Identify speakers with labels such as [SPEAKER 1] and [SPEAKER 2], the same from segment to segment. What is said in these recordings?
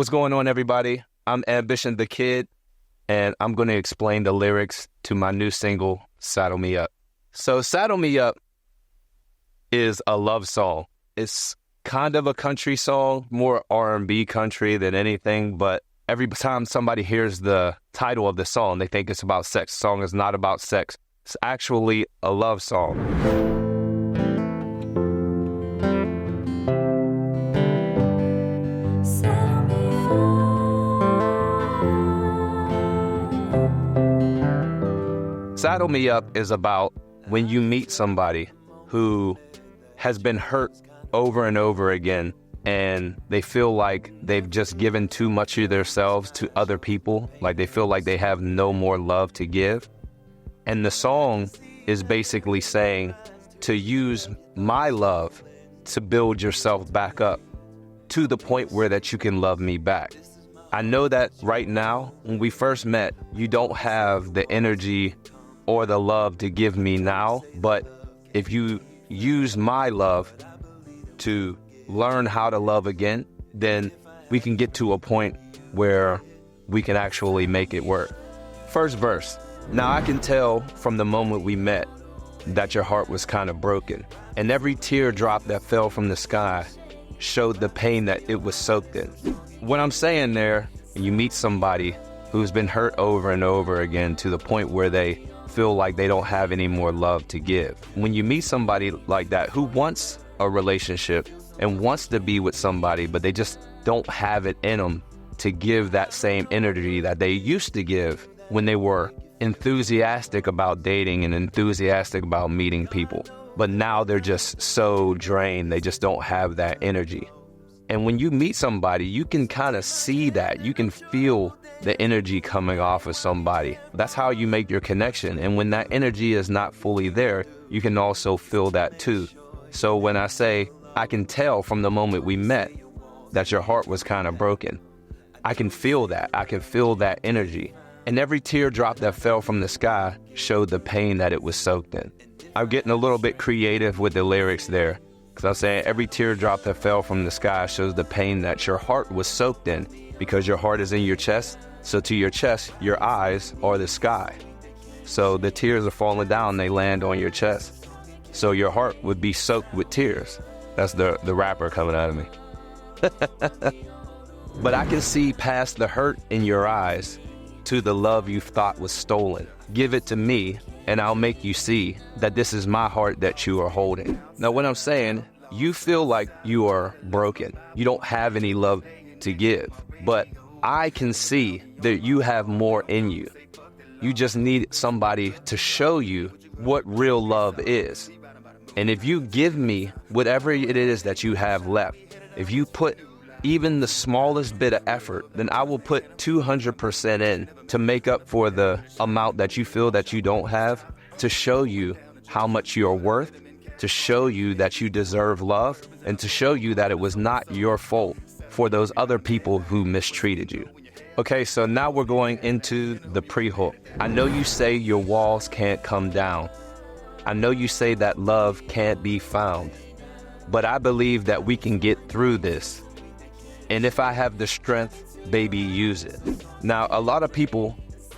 [SPEAKER 1] What's going on, everybody? I'm Ambition the Kid, and I'm going to explain the lyrics to my new single, Saddle Me Up. So Saddle Me Up is a love song. It's kind of a country song, more R&B country than anything, but every time somebody hears the title of the song, they think it's about sex. The song is not about sex. It's actually a love song. Saddle Me Up is about when you meet somebody who has been hurt over and over again, and they feel like they've just given too much of themselves to other people, like they feel like they have no more love to give. And the song is basically saying to use my love to build yourself back up to the point where that you can love me back. I know that right now, when we first met, you don't have the energy or the love to give me now, but if you use my love to learn how to love again, then we can get to a point where we can actually make it work. First verse. Now I can tell from the moment we met that your heart was kind of broken, and every teardrop that fell from the sky showed the pain that it was soaked in. What I'm saying there, you meet somebody who's been hurt over and over again to the point where they feel like they don't have any more love to give. When you meet somebody like that who wants a relationship and wants to be with somebody, but they just don't have it in them to give that same energy that they used to give when they were enthusiastic about dating and enthusiastic about meeting people. But now they're just so drained, they just don't have that energy. And when you meet somebody, you can kind of see that. You can feel the energy coming off of somebody. That's how you make your connection. And when that energy is not fully there, you can also feel that too. So when I say, I can tell from the moment we met that your heart was kind of broken, I can feel that. I can feel that energy. And every teardrop that fell from the sky showed the pain that it was soaked in. I'm getting a little bit creative with the lyrics there, because I'm saying every teardrop that fell from the sky shows the pain that your heart was soaked in, because your heart is in your chest. So to your chest, your eyes are the sky. So the tears are falling down, they land on your chest. So your heart would be soaked with tears. That's the rapper coming out of me. But I can see past the hurt in your eyes to the love you thought was stolen. Give it to me, and I'll make you see that this is my heart that you are holding. Now, what I'm saying, you feel like you are broken. You don't have any love to give, but I can see that you have more in you. You just need somebody to show you what real love is. And if you give me whatever it is that you have left, if you put even the smallest bit of effort, then I will put 200% in to make up for the amount that you feel that you don't have, to show you how much you're worth, to show you that you deserve love, and to show you that it was not your fault for those other people who mistreated you. Okay, so now we're going into the pre-hook. I know you say your walls can't come down. I know you say that love can't be found, but I believe that we can get through this. And if I have the strength, baby, use it. Now, a lot of people,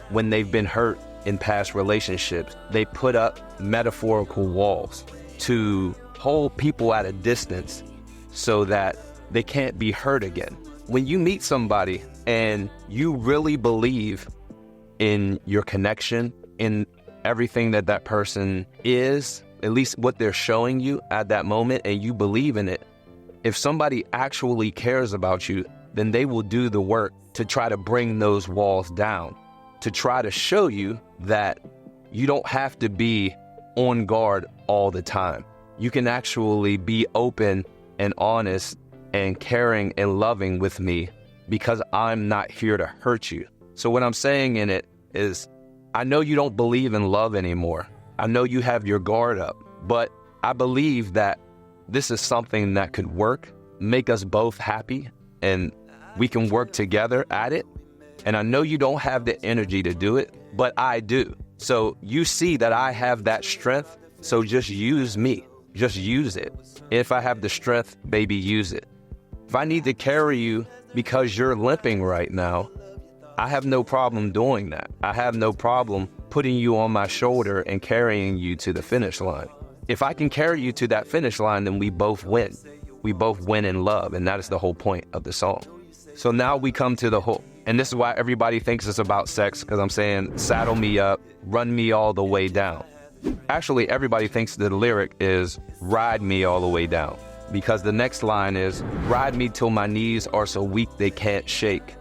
[SPEAKER 1] when they've been hurt in past relationships, they put up metaphorical walls to hold people at a distance so that they can't be hurt again. When you meet somebody and you really believe in your connection, in everything that that person is, at least what they're showing you at that moment, and you believe in it, if somebody actually cares about you, then they will do the work to try to bring those walls down, to try to show you that you don't have to be on guard all the time. You can actually be open and honest and caring and loving with me, because I'm not here to hurt you. So what I'm saying in it is, I know you don't believe in love anymore. I know you have your guard up, but I believe that this is something that could work, make us both happy, and we can work together at it. And I know you don't have the energy to do it, but I do. So you see that I have that strength, so just use me. Just use it. If I have the strength, baby, use it. If I need to carry you because you're limping right now, I have no problem doing that. I have no problem putting you on my shoulder and carrying you to the finish line. If I can carry you to that finish line, then we both win. We both win in love, and that is the whole point of the song. So now we come to the hook. And this is why everybody thinks it's about sex, because I'm saying, saddle me up, run me all the way down. Actually, everybody thinks the lyric is ride me all the way down, because the next line is ride me till my knees are so weak they can't shake.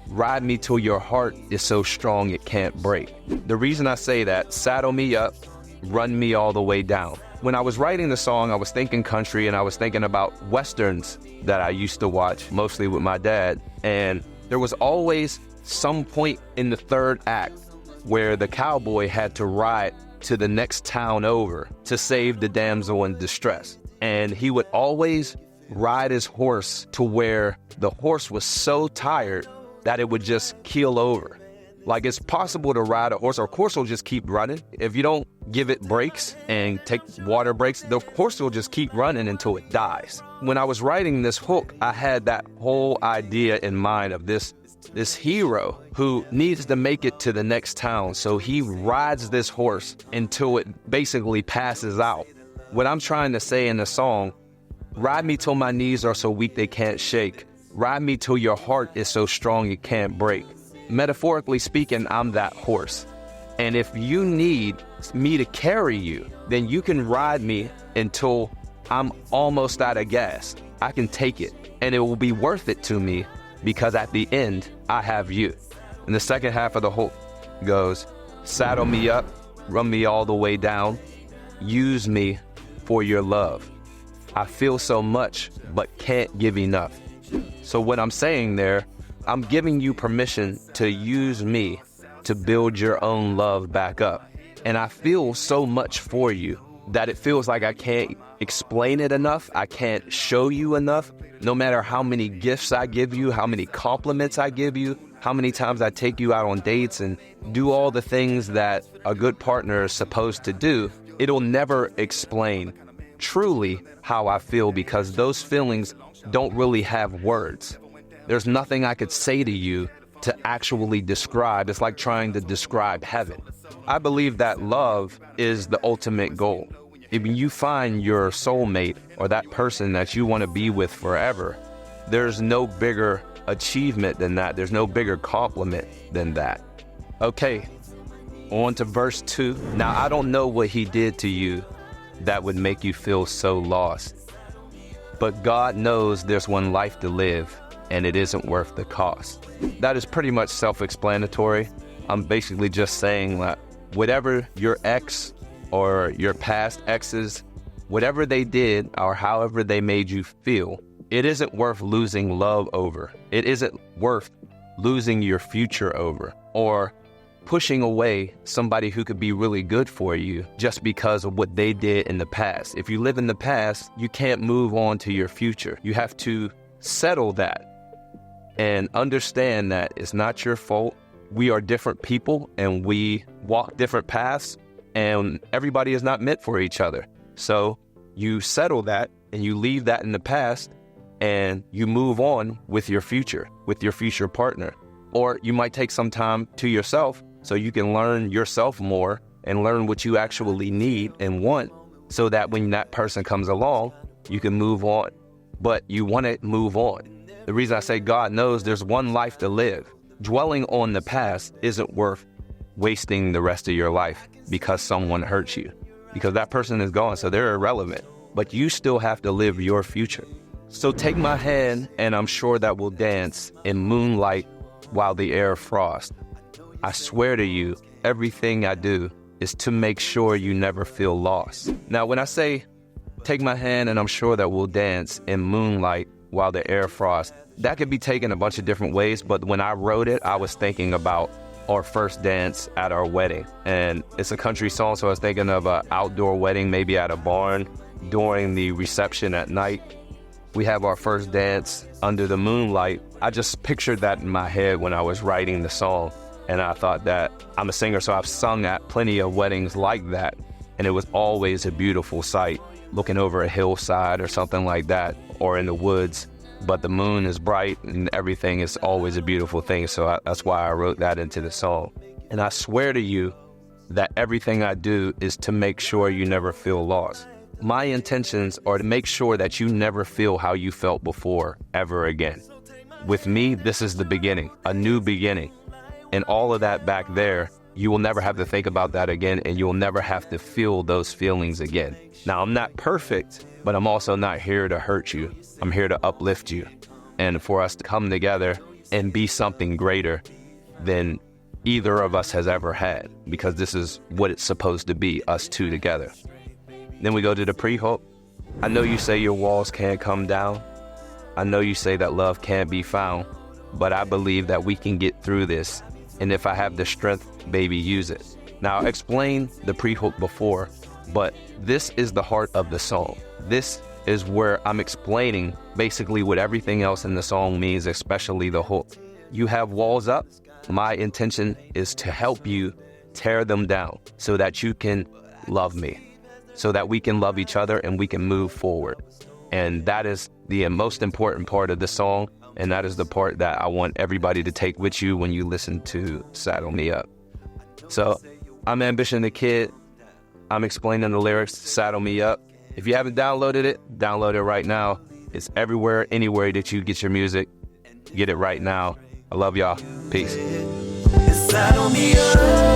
[SPEAKER 1] Ride me till your heart is so strong it can't break. The reason I say that, saddle me up, run me all the way down. When I was writing the song, I was thinking country, and I was thinking about Westerns that I used to watch, mostly with my dad. And there was always some point in the third act where the cowboy had to ride to the next town over to save the damsel in distress. And he would always ride his horse to where the horse was so tired that it would just keel over. Like, it's possible to ride a horse, or a horse will just keep running. If you don't give it breaks and take water breaks, the horse will just keep running until it dies. When I was writing this hook, I had that whole idea in mind of this hero who needs to make it to the next town. So he rides this horse until it basically passes out. What I'm trying to say in the song, ride me till my knees are so weak they can't shake. Ride me till your heart is so strong it can't break. Metaphorically speaking, I'm that horse. And if you need me to carry you, then you can ride me until I'm almost out of gas. I can take it, and it will be worth it to me, because at the end, I have you. And the second half of the hook goes, saddle me up, run me all the way down, use me for your love. I feel so much, but can't give enough. So what I'm saying there, I'm giving you permission to use me to build your own love back up. And I feel so much for you that it feels like I can't explain it enough. I can't show you enough. No matter how many gifts I give you, how many compliments I give you, how many times I take you out on dates and do all the things that a good partner is supposed to do, it'll never explain truly how I feel, because those feelings don't really have words. There's nothing I could say to you to actually describe. It's like trying to describe heaven. I believe that love is the ultimate goal. If you find your soulmate or that person that you want to be with forever, there's no bigger achievement than that. There's no bigger compliment than that. Okay, on to verse 2. Now, I don't know what he did to you that would make you feel so lost, but God knows there's one life to live, and it isn't worth the cost. That is pretty much self-explanatory. I'm basically just saying that whatever your ex or your past exes, whatever they did or however they made you feel, it isn't worth losing love over. It isn't worth losing your future over, or pushing away somebody who could be really good for you just because of what they did in the past. If you live in the past, you can't move on to your future. You have to settle that and understand that it's not your fault. We are different people and we walk different paths, and everybody is not meant for each other. So you settle that and you leave that in the past and you move on with your future partner. Or you might take some time to yourself so you can learn yourself more and learn what you actually need and want, so that when that person comes along, you can move on. But you want to move on. The reason I say God knows there's one life to live. Dwelling on the past isn't worth wasting the rest of your life because someone hurts you. Because that person is gone, so they're irrelevant. But you still have to live your future. So take my hand, and I'm sure that we'll dance in moonlight while the air frosts. I swear to you, everything I do is to make sure you never feel lost. Now, when I say take my hand and I'm sure that we'll dance in moonlight while the air frosts, that could be taken a bunch of different ways, but when I wrote it, I was thinking about our first dance at our wedding. And it's a country song, so I was thinking of an outdoor wedding, maybe at a barn during the reception at night. We have our first dance under the moonlight. I just pictured that in my head when I was writing the song. And I thought that I'm a singer, so I've sung at plenty of weddings like that. And it was always a beautiful sight, looking over a hillside or something like that, or in the woods. but the moon is bright and everything is always a beautiful thing. So that's why I wrote that into the song. And I swear to you that everything I do is to make sure you never feel lost. My intentions are to make sure that you never feel how you felt before ever again. With me, this is the beginning, a new beginning. And all of that back there, you will never have to think about that again, and you'll never have to feel those feelings again. Now, I'm not perfect, but I'm also not here to hurt you. I'm here to uplift you and for us to come together and be something greater than either of us has ever had, because this is what it's supposed to be, us two together. Then we go to the pre-hook. I know you say your walls can't come down. I know you say that love can't be found, but I believe that we can get through this. And if I have the strength, baby, use it. Now, I explained the pre-hook before, but this is the heart of the song. This is where I'm explaining basically what everything else in the song means, especially the hook. You have walls up. My intention is to help you tear them down so that you can love me, so that we can love each other and we can move forward. And that is the most important part of the song. And that is the part that I want everybody to take with you when you listen to Saddle Me Up. So I'm Ambition the Kid. I'm explaining the lyrics to Saddle Me Up. If you haven't downloaded it, download it right now. It's everywhere, anywhere that you get your music. Get it right now. I love y'all. Peace.
[SPEAKER 2] Saddle me up.